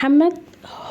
محمد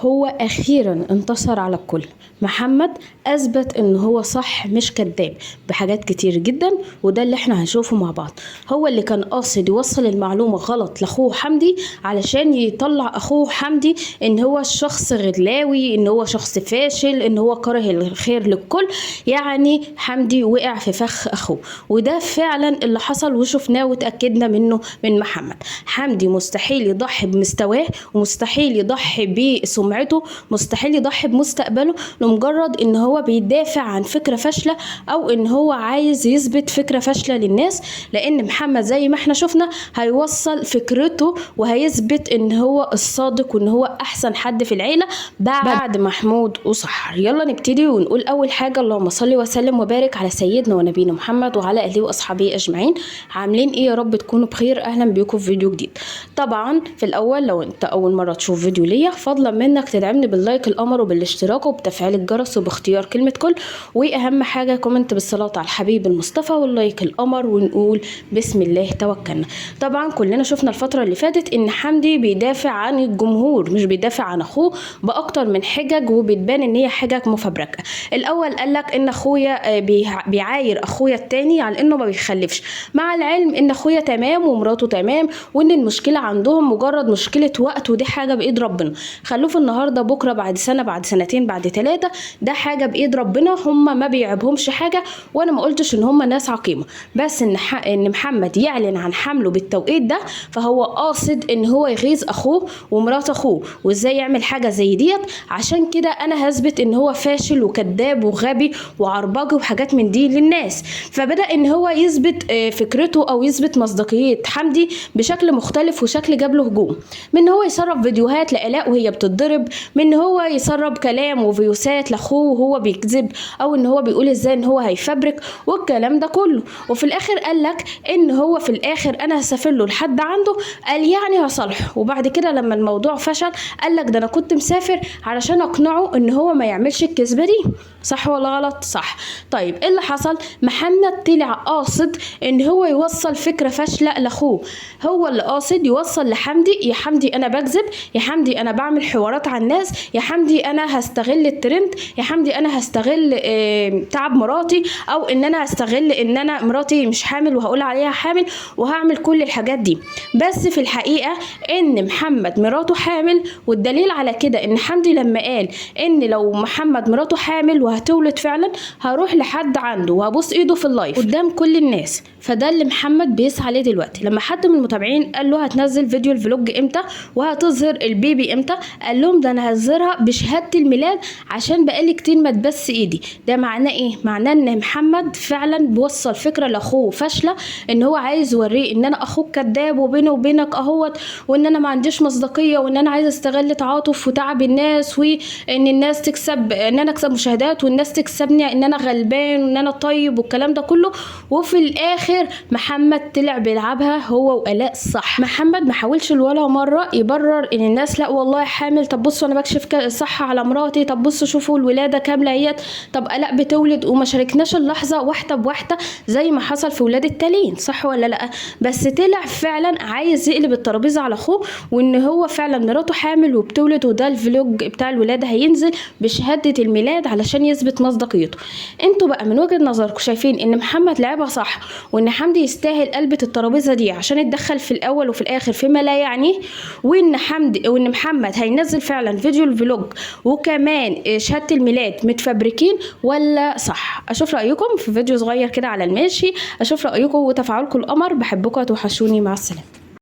هو أخيرا انتصر على الكل. محمد أثبت إن هو صح مش كذاب بحاجات كتير جدا، وده اللي احنا هنشوفه مع بعض. هو اللي كان قاصد يوصل المعلومة غلط لأخوه حمدي علشان يطلع أخوه حمدي إن هو شخص غلاوي، إن هو شخص فاشل، إن هو كاره الخير للكل. يعني حمدي وقع في فخ أخوه، وده فعلا اللي حصل وشفناه وتأكدنا منه من محمد. حمدي مستحيل يضحي بمستواه، ومستحيل يضحي بسمعته، مستحيل يضحي بمستقبله لمجرد ان هو بيدافع عن فكرة فاشلة، او ان هو عايز يثبت فكرة فاشلة للناس. لان محمد زي ما احنا شفنا هيوصل فكرته وهيثبت ان هو الصادق وان هو احسن حد في العيلة بعد محمود وسحر. يلا نبتدي ونقول اول حاجة: اللهم صل وسلم وبارك على سيدنا ونبينا محمد وعلى اهله واصحابه اجمعين. عاملين ايه؟ يا رب تكونوا بخير. اهلا بيكم في فيديو جديد. طبعا في الاول لو انت اول مرة تشوف فيديو ليا، فضلا منك تدعمني باللايك القمر وبالاشتراك وبتفعيل الجرس وباختيار كلمة كل، واهم حاجة كومنت بالصلاة على الحبيب المصطفى واللايك القمر، ونقول بسم الله توكلنا. طبعا كلنا شفنا الفترة اللي فاتت ان حمدي بيدافع عن الجمهور، مش بيدافع عن اخوه، باكتر من حجج، وبتبان ان هي حجج مفبركة. الاول قالك ان اخويا بيعاير اخويا التاني على انه ما بيخلفش، مع العلم ان اخويا تمام ومراته تمام، وان المشكلة عندهم مجرد مشكلة وقت، ودي حاجة بايد ربنا. خلوه النهارده، بكره، بعد سنة، بعد سنتين، بعد 3، ده حاجة بايد ربنا. هم ما بيعيبهمش حاجة، وانا ما قلتش ان هم ناس عقيمة، بس ان محمد يعلن عن حمله بالتوقيت ده فهو قاصد ان هو يغيظ اخوه ومرات اخوه. وازاي يعمل حاجة زي ديت؟ عشان كده انا هثبت ان هو فاشل وكذاب وغبي وعرباجي وحاجات من دي للناس. فبدأ ان هو يثبت فكرته او يثبت مصداقية حمدي بشكل مختلف، وشكل جاب له هجوم، من ان هو يسرب فيديوهات لآلاء وهي بتتضرب، من ان هو يسرب كلام وفيوسات لاخوه وهو بيكذب، او ان هو بيقول ازاي ان هو هيفبرك والكلام ده كله. وفي الاخر قال لك ان هو في الاخر انا هسافر له لحد عنده، قال يعني هصالحه. وبعد كده لما الموضوع فشل قال لك ده انا كنت مسافر علشان اقنعه ان هو ما يعملش الكذبه دي. صح ولا غلط؟ صح. طيب ايه اللي حصل؟ محمد طلع قاصد ان هو يوصل فكره فاشله لاخوه، هو اللي قاصد يوصل لحمدي: يا حمدي انا بكذب، يا حمدي انا بعمل حوارات على الناس، يا حمدي انا هستغل الترند، يا حمدي انا هستغل تعب مراتي، او ان انا هستغل ان انا مراتي مش حامل وهقول عليها حامل، وهعمل كل الحاجات دي. بس في الحقيقه ان محمد مراته حامل، والدليل على كده ان حمدي لما قال ان لو محمد مراته حامل وهتولد فعلا هروح لحد عنده وهبوس ايده في اللايف قدام كل الناس. فده اللي محمد بيسعى ليه دلوقتي. لما حد من المتابعين قال له هتنزل فيديو الفلوج امتى وهتظهر البيبي امتى، قال لهم ده انا هظهرها بشهاده الميلاد عشان بقالي كتير ما تبس ايدي. ده معناه ايه؟ معناه ان محمد فعلا بيوصل فكره لاخوه فاشله، ان هو عايز يوريه ان انا اخوك كذاب وبيني وبينك اهوت، وان انا ما عنديش مصداقيه، وان انا عايز استغل تعاطف وتعب الناس، وان الناس تكسب، ان انا اكسب مشاهدات، والناس تكسبني ان انا غلبان وان انا طيب والكلام ده كله. وفي الاخر محمد طلع بيلعبها هو وآلاء صح. محمد ما حاولش ولا مره يبرر ان الناس لا والله حامل، طب بصوا انا بكشف صح على مراتي، طب بصوا شوفوا الولاده كامله اهيت، طب آلاء بتولد، وما شاركناش اللحظه واحده بواحده زي ما حصل في ولاد التالين. صح ولا لا؟ بس طلع فعلا عايز يقلب الترابيزه على اخوه، وان هو فعلا مراته حامل وبتولد، وده الفلوج بتاع الولاده هينزل بشهاده الميلاد علشان يثبت مصداقيته. انتوا بقى من وجهه نظركم شايفين ان محمد لعبها صح، وان حمدي يستاهل قلبة الترابيزه دي عشان يتدخل في الاول وفي الاخر فيما لا يعنيه، وان محمد هينزل فعلا فيديو الفلوج وكمان شهاده الميلاد متفبركين، ولا صح؟ اشوف رايكم في فيديو صغير كده على الماشي، اشوف رايكم وتفاعلكم القمر. بحبكم وتوحشوني. مع السلامه.